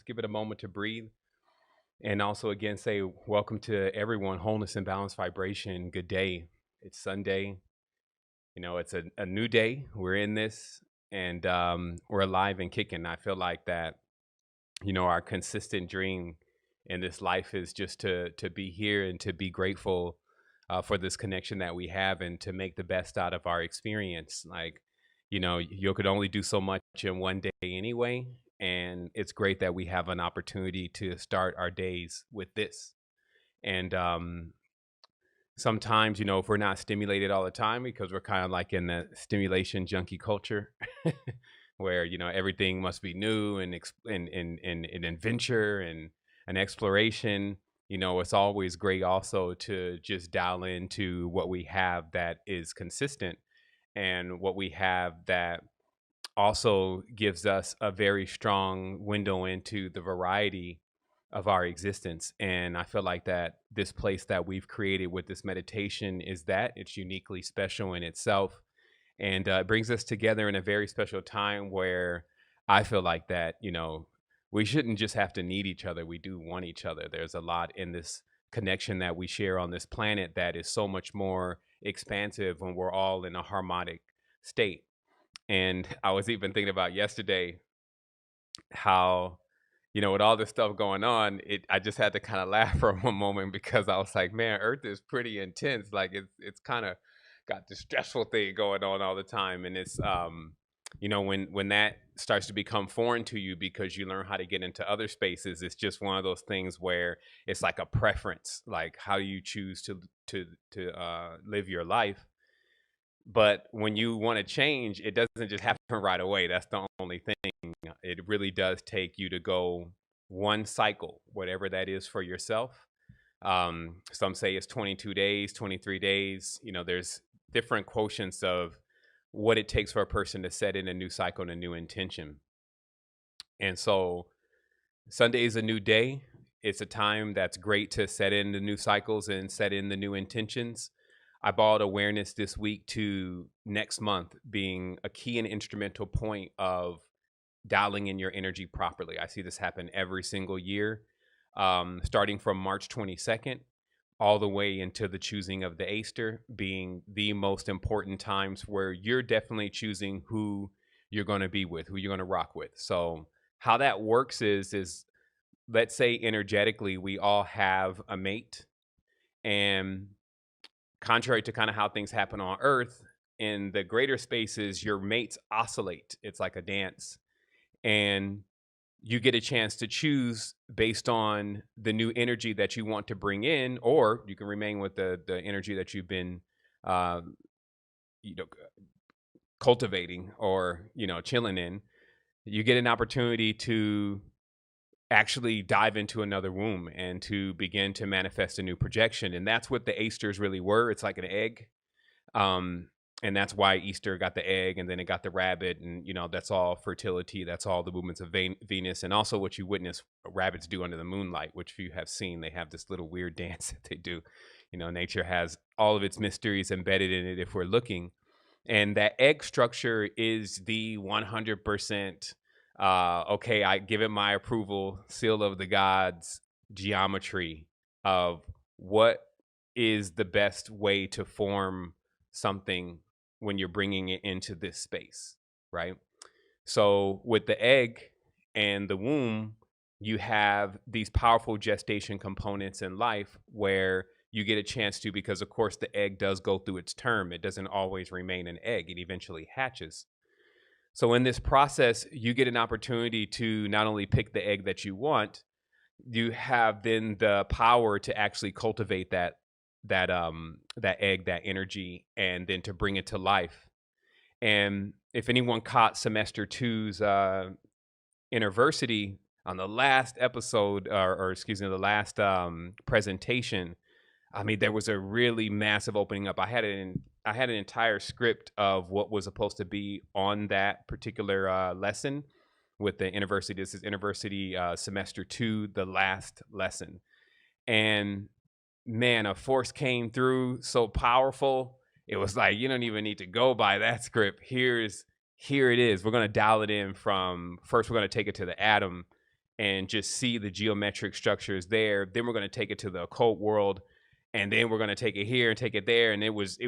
just give it a moment to breathe. And also, again, say welcome to everyone, wholeness and balance vibration. Good day. It's Sunday. It's a new day. We're in this and we're alive and kicking. I feel like that, our consistent dream in this life is just to be here and to be grateful for this connection that we have and to make the best out of our experience. Like, you could only do so much in one day anyway. And it's great that we have an opportunity to start our days with this. And sometimes, if we're not stimulated all the time because we're kind of like in the stimulation junkie culture where, everything must be new and, and adventure and an exploration, it's always great also to just dial into what we have that is consistent and what we have that also gives us a very strong window into the variety of our existence. And I feel like that this place that we've created with this meditation is that it's uniquely special in itself. And it brings us together in a very special time where I feel like that, we shouldn't just have to need each other. We do want each other. There's a lot in this connection that we share on this planet that is so much more expansive when we're all in a harmonic state. And I was even thinking about yesterday how, with all this stuff going on, I just had to kind of laugh for one moment because I was like, man, Earth is pretty intense. Like it's kind of got this stressful thing going on all the time. And it's when that starts to become foreign to you because you learn how to get into other spaces, it's just one of those things where it's like a preference, like how you choose to live your life. But when you want to change, it doesn't just happen right away. That's the only thing. It really does take you to go one cycle, whatever that is for yourself. Some say it's 22 days, 23 days. There's different quotients of what it takes for a person to set in a new cycle and a new intention. And so Sunday is a new day. It's a time that's great to set in the new cycles and set in the new intentions. I brought awareness this week to next month being a key and instrumental point of dialing in your energy properly. I see this happen every single year, starting from March 22nd all the way into the choosing of the Aster being the most important times where you're definitely choosing who you're going to be with, who you're going to rock with. So how that works is let's say energetically we all have a mate, and contrary to kind of how things happen on Earth, in the greater spaces, your mates oscillate. It's like a dance. And you get a chance to choose based on the new energy that you want to bring in, or you can remain with the energy that you've been uh, you know, cultivating or, chilling in. You get an opportunity to actually dive into another womb and to begin to manifest a new projection. And that's what the Asters really were. It's like an egg. Um, and that's why Easter got the egg and then it got the rabbit. And, that's all fertility. That's all the movements of Venus. And also what you witness rabbits do under the moonlight, which if you have seen, they have this little weird dance that they do. Nature has all of its mysteries embedded in it if we're looking. And that egg structure is the 100% okay, I give it my approval, seal of the gods geometry of what is the best way to form something when you're bringing it into this space, right? So with the egg and the womb, you have these powerful gestation components in life where you get a chance to, because of course the egg does go through its term. It doesn't always remain an egg. It eventually hatches. So in this process, you get an opportunity to not only pick the egg that you want, you have then the power to actually cultivate that egg, that energy, and then to bring it to life. And if anyone caught semester two's University on the last episode, or excuse me, the last presentation, I mean, there was a really massive opening up. I had an entire script of what was supposed to be on that particular lesson with the university. This is university semester 2, the last lesson. And man, a force came through so powerful. It was like, you don't even need to go by that script. Here it is. We're going to dial it in from first. We're going to take it to the atom and just see the geometric structures there. Then we're going to take it to the occult world, and then we're going to take it here and take it there. And it was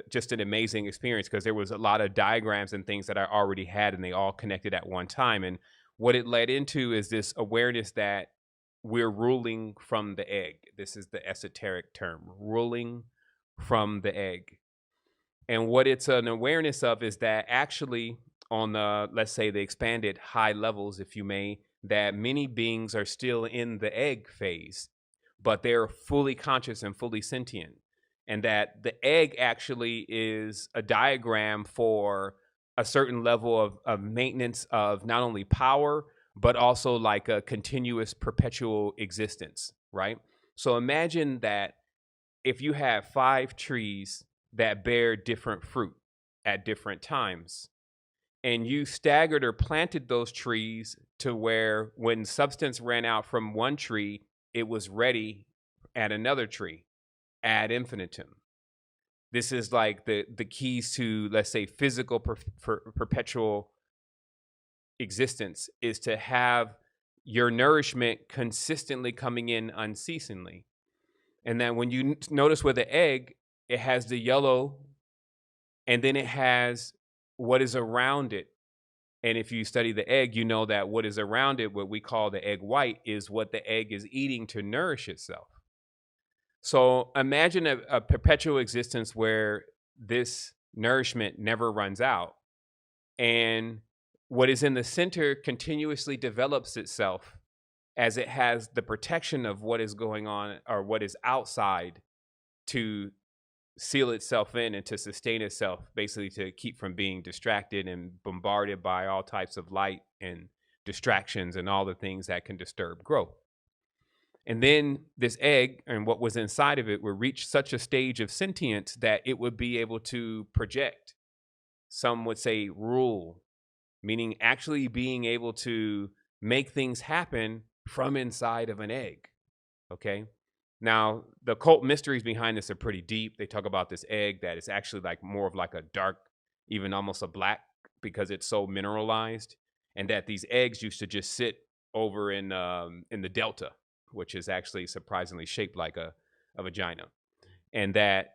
just an amazing experience because there was a lot of diagrams and things that I already had, and they all connected at one time. And what it led into is this awareness that we're ruling from the egg. This is the esoteric term, ruling from the egg. And what it's an awareness of is that actually, on the, let's say, the expanded high levels, if you may, that many beings are still in the egg phase, but they're fully conscious and fully sentient. And that the egg actually is a diagram for a certain level of maintenance of not only power, but also like a continuous perpetual existence, right? So imagine that if you have 5 trees that bear different fruit at different times, and you staggered or planted those trees to where when substance ran out from one tree, it was ready at another tree ad infinitum. This is like the keys to, let's say, physical perpetual existence, is to have your nourishment consistently coming in unceasingly. And then when you notice with the egg, it has the yellow, and then it has what is around it. And if you study the egg, you know that what is around it, what we call the egg white, is what the egg is eating to nourish itself. So imagine a perpetual existence where this nourishment never runs out. And what is in the center continuously develops itself as it has the protection of what is going on or what is outside to seal itself in and to sustain itself, basically to keep from being distracted and bombarded by all types of light and distractions and all the things that can disturb growth. And then this egg and what was inside of it would reach such a stage of sentience that it would be able to project. Some would say rule, meaning actually being able to make things happen from inside of an egg. Okay. Now, the occult mysteries behind this are pretty deep. They talk about this egg that is actually like more of like a dark, even almost a black, because it's so mineralized, and that these eggs used to just sit over in the delta, which is actually surprisingly shaped like a vagina, and that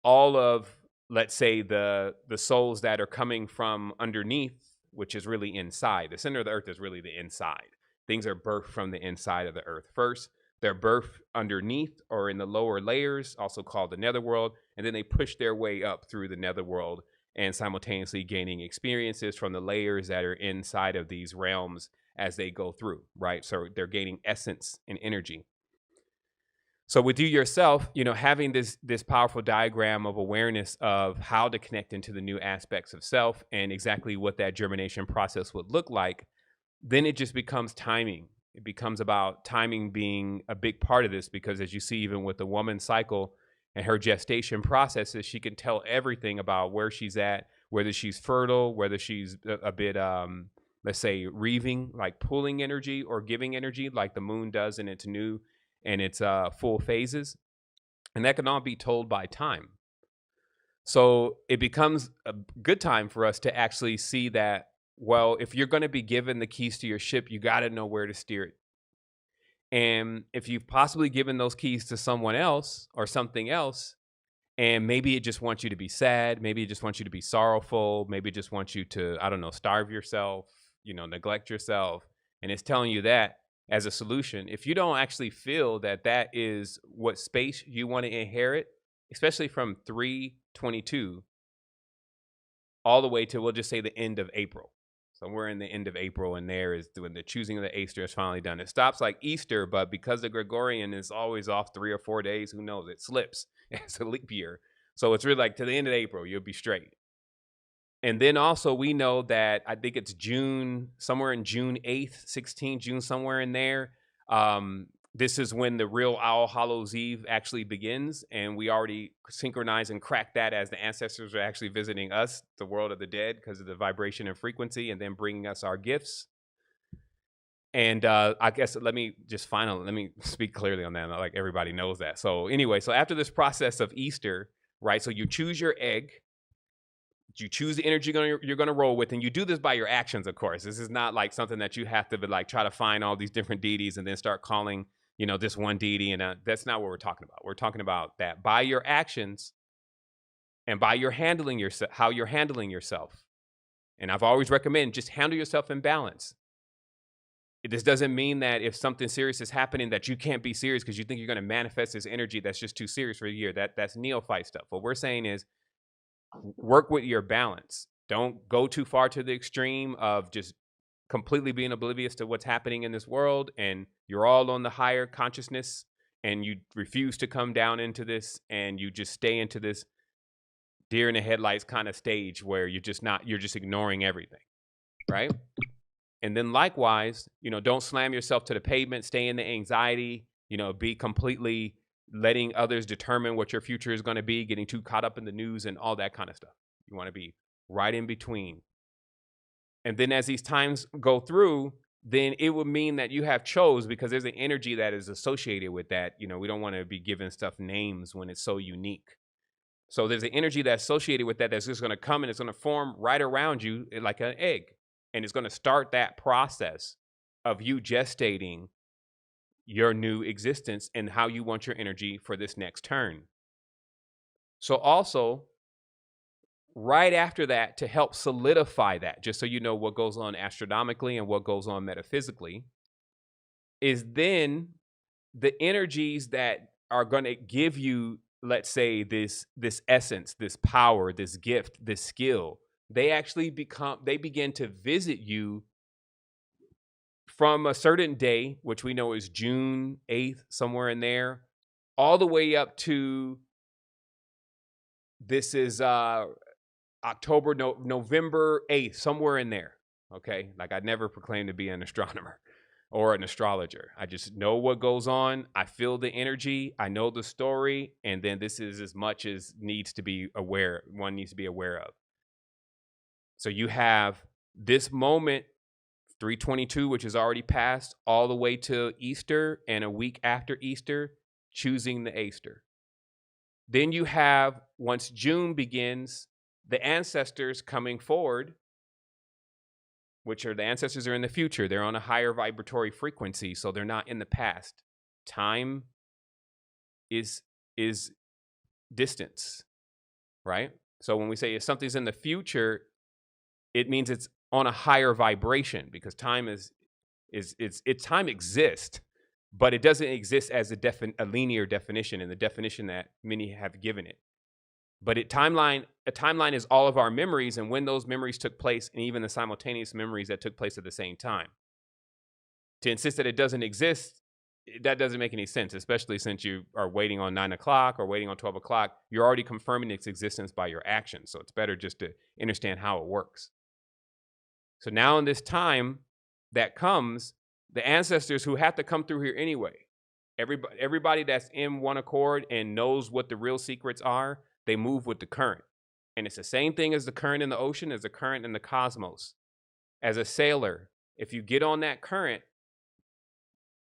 all of, let's say, the souls that are coming from underneath, which is really inside. The center of the earth is really the inside. Things are birthed from the inside of the earth first. They're birthed underneath or in the lower layers, also called the netherworld, and then they push their way up through the netherworld and simultaneously gaining experiences from the layers that are inside of these realms as they go through, right? So they're gaining essence and energy. So with you yourself, having this powerful diagram of awareness of how to connect into the new aspects of self and exactly what that germination process would look like, then it just becomes timing. It becomes about timing being a big part of this, because as you see, even with the woman's cycle and her gestation processes, she can tell everything about where she's at, whether she's fertile, whether she's a bit, let's say, reaving, like pulling energy, or giving energy, like the moon does in its new and its full phases. And that can all be told by time. So it becomes a good time for us to actually see that, well, if you're going to be given the keys to your ship, you got to know where to steer it. And if you've possibly given those keys to someone else or something else, and maybe it just wants you to be sad, maybe it just wants you to be sorrowful, maybe it just wants you to, I don't know, starve yourself, neglect yourself, and it's telling you that as a solution, if you don't actually feel that that is what space you want to inherit, especially from 3/22 all the way to, we'll just say, the end of April. So we're in the end of April, and there is when the choosing of the Easter is finally done. It stops like Easter, but because the Gregorian is always off 3 or 4 days, who knows? It slips. It's a leap year. So it's really like to the end of April, you'll be straight. And then also we know that I think it's June, somewhere in June 8th, 16th, June, somewhere in there. This is when the real All Hallows Eve actually begins, and we already synchronize and crack that as the ancestors are actually visiting us, the world of the dead, because of the vibration and frequency, and then bringing us our gifts. And I guess let me speak clearly on that. Like everybody knows that. So anyway, so after this process of Easter, right? So you choose your egg. You choose the energy you're gonna roll with, and you do this by your actions, of course. This is not like something that you have to be like try to find all these different deities and then start calling, this one deity. And that's not what we're talking about. We're talking about that by your actions and by your handling yourself, how you're handling yourself. And I've always recommend just handle yourself in balance. This doesn't mean that if something serious is happening that you can't be serious because you think you're going to manifest this energy that's just too serious for a year. That's neophyte stuff. What we're saying is work with your balance. Don't go too far to the extreme of just completely being oblivious to what's happening in this world and you're all on the higher consciousness and you refuse to come down into this and you just stay into this deer in the headlights kind of stage where you're just ignoring everything, right? And then likewise, don't slam yourself to the pavement, stay in the anxiety, be completely letting others determine what your future is going to be, getting too caught up in the news and all that kind of stuff. You want to be right in between. And then as these times go through, then it would mean that you have chose because there's an energy that is associated with that. We don't want to be giving stuff names when it's so unique. So there's an energy that's associated with that that's just going to come and it's going to form right around you like an egg. And it's going to start that process of you gestating your new existence and how you want your energy for this next turn. So also, right after that, to help solidify that, just so you know what goes on astronomically and what goes on metaphysically, is then the energies that are going to give you, let's say, this essence, this power, this gift, this skill, they begin to visit you from a certain day, which we know is June 8th, somewhere in there, all the way up to this is November 8th, somewhere in there. Okay. Like I never proclaimed to be an astronomer or an astrologer. I just know what goes on. I feel the energy. I know the story. And then this is as much as one needs to be aware of. So you have this moment, 322, which is already passed, all the way to Easter and a week after Easter, choosing the Easter. Then you have, once June begins, the ancestors coming forward, which are the ancestors are in the future. They're on a higher vibratory frequency, so they're not in the past. Time is distance, right? So when we say if something's in the future, it means it's on a higher vibration because time time exists, but it doesn't exist as a linear definition in the definition that many have given it. But a timeline is all of our memories and when those memories took place and even the simultaneous memories that took place at the same time. To insist that it doesn't exist, that doesn't make any sense, especially since you are waiting on 9 o'clock or waiting on 12 o'clock. You're already confirming its existence by your actions. So it's better just to understand how it works. So now in this time that comes, the ancestors who have to come through here anyway, everybody that's in one accord and knows what the real secrets are, they move with the current. And it's the same thing as the current in the ocean, as the current in the cosmos. As a sailor, if you get on that current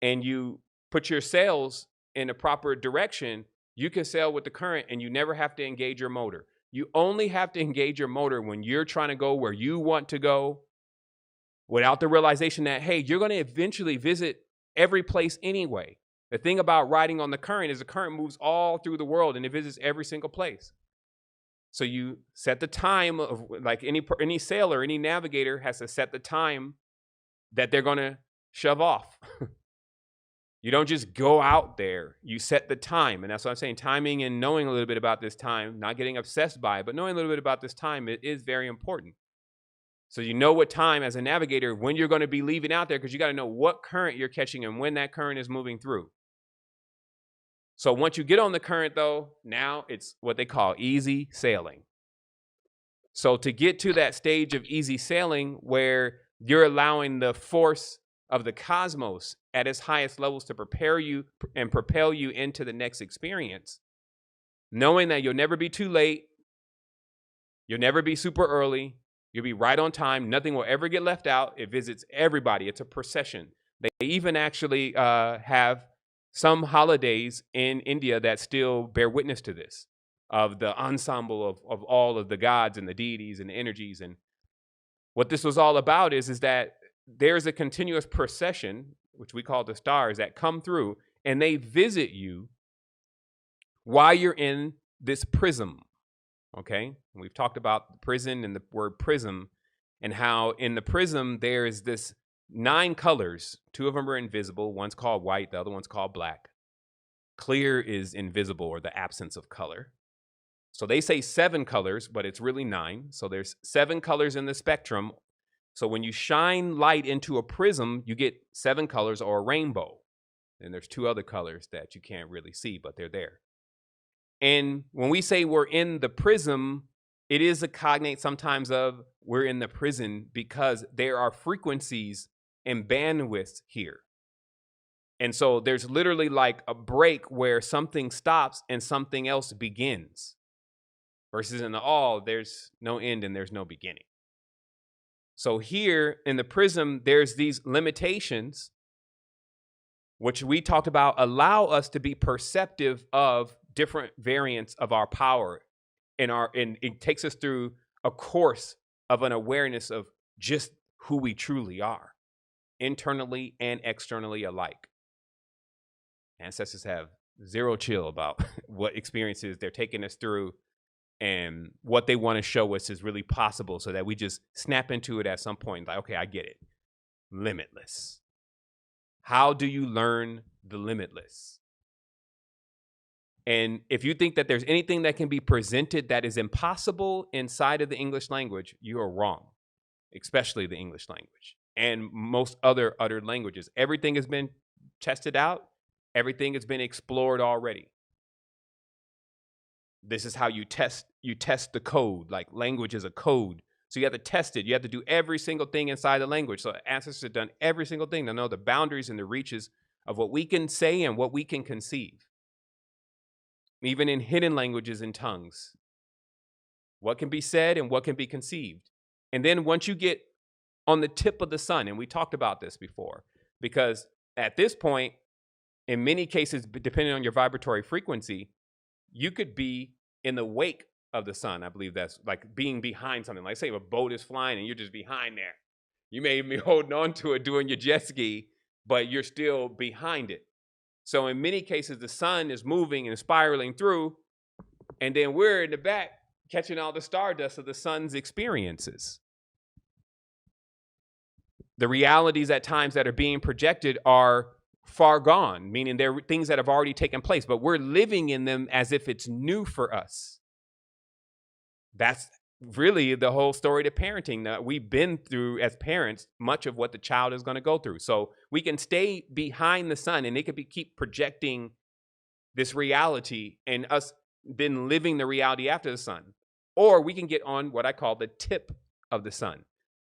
and you put your sails in the proper direction, you can sail with the current and you never have to engage your motor. You only have to engage your motor when you're trying to go where you want to go without the realization that, hey, you're going to eventually visit every place anyway. The thing about riding on the current is the current moves all through the world and it visits every single place. So you set the time of, like any sailor, any navigator has to set the time that they're going to shove off. You don't just go out there. You set the time. And that's what I'm saying. Timing and knowing a little bit about this time, not getting obsessed by it, but knowing a little bit about this time, it is very important. So you know what time as a navigator, when you're going to be leaving out there, because you got to know what current you're catching and when that current is moving through. So once you get on the current, though, now it's what they call easy sailing. So to get to that stage of easy sailing where you're allowing the force of the cosmos at its highest levels to prepare you and propel you into the next experience, knowing that you'll never be too late, you'll never be super early, you'll be right on time, nothing will ever get left out. It visits everybody. It's a procession. They even actually have some holidays in India that still bear witness to this. of the ensemble of all of the gods and the deities and the energies. And what this was all about is that there's a continuous procession, which we call the stars, that come through and they visit you while you're in this prism. Okay, we've talked about the prison and the word prism, and how in the prism there is this 9 colors. 2 of them are invisible. One's called white, the other one's called black. Clear is invisible, or the absence of color. So they say 7 colors, but it's really 9. So there's 7 colors in the spectrum. So when you shine light into a prism, you get 7 colors, or a rainbow. And there's 2 other colors that you can't really see, but they're there. And when we say we're in the prism, it is a cognate sometimes of we're in the prison, because there are frequencies and bandwidths here. And so there's literally like a break where something stops and something else begins. Versus in the all, there's no end and there's no beginning. So here in the prism, there's these limitations, which we talked about, allow us to be perceptive of different variants of our power, and it takes us through a course of an awareness of just who we truly are, internally and externally alike. Ancestors have zero chill about what experiences they're taking us through, and what they want to show us is really possible, so that we just snap into it at some point, like, okay, I get it. Limitless. How do you learn the limitless? And if you think that there's anything that can be presented that is impossible inside of the English language, you are wrong, especially the English language and most other uttered languages. Everything has been tested out. Everything has been explored already. This is how you test the code. Like, language is a code. So you have to test it. You have to do every single thing inside the language. So ancestors have done every single thing to know the boundaries and the reaches of what we can say and what we can conceive. Even in hidden languages and tongues, what can be said and what can be conceived. And then once you get on the tip of the sun, and we talked about this before, because at this point, in many cases, depending on your vibratory frequency, you could be in the wake of the sun. I believe that's like being behind something. Like, say if a boat is flying and you're just behind there. You may be holding on to it doing your jet ski, but you're still behind it. So in many cases, the sun is moving and spiraling through, and then we're in the back catching all the stardust of the sun's experiences. The realities at times that are being projected are far gone, meaning they're things that have already taken place, but we're living in them as if it's new for us. That's really the whole story to parenting, that we've been through as parents, much of what the child is going to go through. So we can stay behind the sun, and it could keep projecting this reality, and us then living the reality after the sun. Or we can get on what I call the tip of the sun.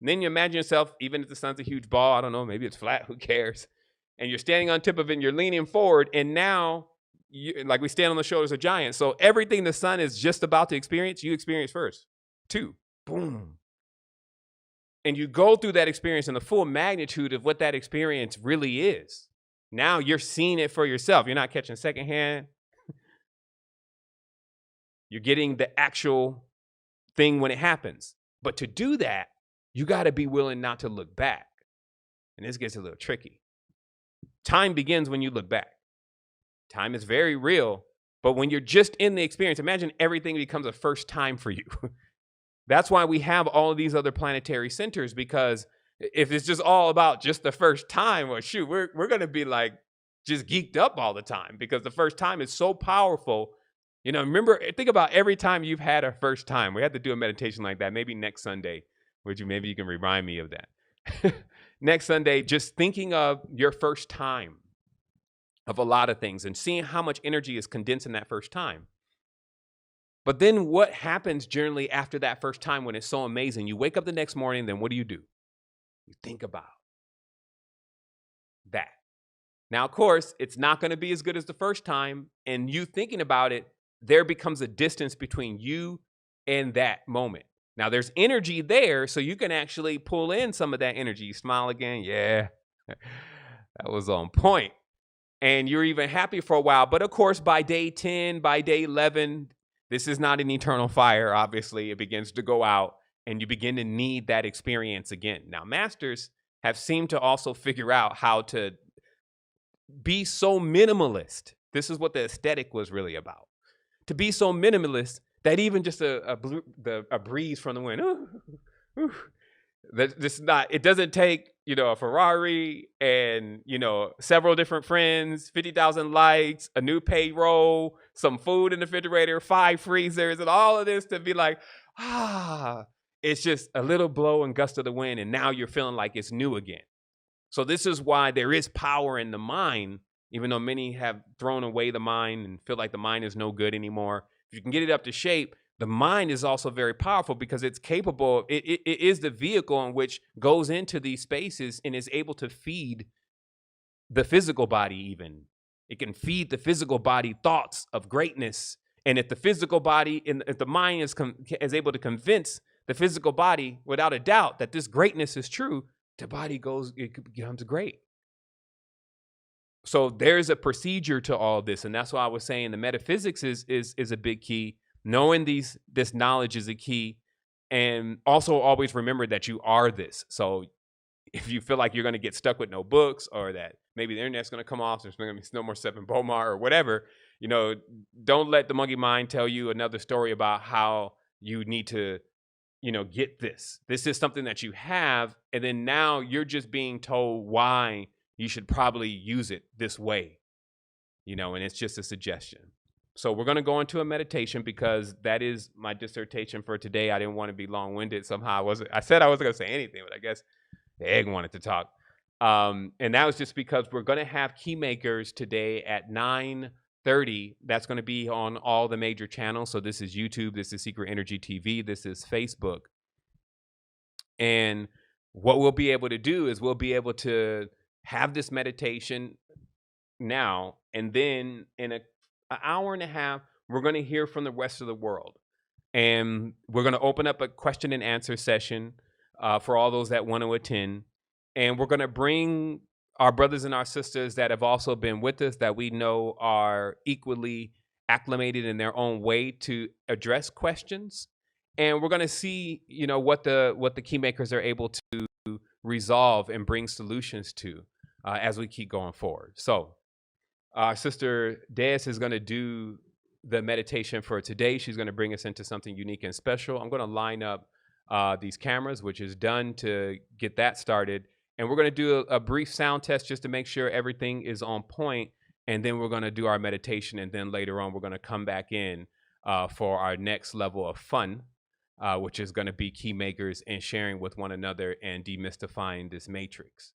And then you imagine yourself, even if the sun's a huge ball, I don't know, maybe it's flat, who cares? And you're standing on tip of it and you're leaning forward, and now like we stand on the shoulders of giants. So everything the sun is just about to experience, you experience first. 2, boom. And you go through that experience in the full magnitude of what that experience really is. Now you're seeing it for yourself. You're not catching secondhand. You're getting the actual thing when it happens. But to do that, you got to be willing not to look back. And this gets a little tricky. Time begins when you look back. Time is very real, but when you're just in the experience, imagine everything becomes a first time for you. That's why we have all of these other planetary centers, because if it's just all about just the first time, well, shoot, we're going to be like just geeked up all the time, because the first time is so powerful. You know, think about every time you've had a first time. We have to do a meditation like that, maybe next Sunday, maybe you can remind me of that. Next Sunday, just thinking of your first time of a lot of things and seeing how much energy is condensed in that first time. But then what happens generally after that first time when it's so amazing? You wake up the next morning, then what do? You think about that. Now, of course, it's not going to be as good as the first time, and you thinking about it, there becomes a distance between you and that moment. Now, there's energy there, so you can actually pull in some of that energy. You smile again. Yeah, that was on point. And you're even happy for a while. But of course, by day 10, by day 11, This is not an eternal fire. Obviously, it begins to go out and you begin to need that experience again. Now, masters have seemed to also figure out how to be so minimalist. This is what the aesthetic was really about. To be so minimalist that even just a breeze from the wind, that this not, it doesn't take, a Ferrari and, several different friends, 50,000 likes, a new payroll, some food in the refrigerator, 5 freezers, and all of this to be like, it's just a little blow and gust of the wind. And now you're feeling like it's new again. So this is why there is power in the mind, even though many have thrown away the mind and feel like the mind is no good anymore. If you can get it up to shape, the mind is also very powerful because it's capable. It is the vehicle in which goes into these spaces and is able to feed the physical body even. It can feed the physical body thoughts of greatness. And if the physical body, if the mind is able to convince the physical body without a doubt that this greatness is true, the body it becomes great. So there's a procedure to all this. And that's why I was saying the metaphysics is a big key. Knowing this knowledge is a key. And also always remember that you are this. So if you feel like you're going to get stuck with no books, or that maybe the internet's going to come off, there's going to be no more Stephen Bomar or whatever, don't let the monkey mind tell you another story about how you need to, get this. This is something that you have. And then now you're just being told why you should probably use it this way, and it's just a suggestion. So we're going to go into a meditation because that is my dissertation for today. I didn't want to be long-winded. Somehow I said I wasn't going to say anything, but I guess the egg wanted to talk. And that was just because we're going to have key makers today at 9:30. That's going to be on all the major channels. So this is YouTube, this is Secret Energy TV, this is Facebook. And what we'll be able to do is we'll be able to have this meditation now, and then in an hour and a half, we're going to hear from the rest of the world. And we're going to open up a question and answer session for all those that want to attend. And we're going to bring our brothers and our sisters that have also been with us, that we know are equally acclimated in their own way to address questions. And we're going to see, what the key makers are able to resolve and bring solutions to as we keep going forward. So our sister Deus is going to do the meditation for today. She's going to bring us into something unique and special. I'm going to line up these cameras, which is done to get that started. And we're going to do a brief sound test just to make sure everything is on point. And then we're going to do our meditation. And then later on, we're going to come back in for our next level of fun, which is going to be key makers and sharing with one another and demystifying this matrix.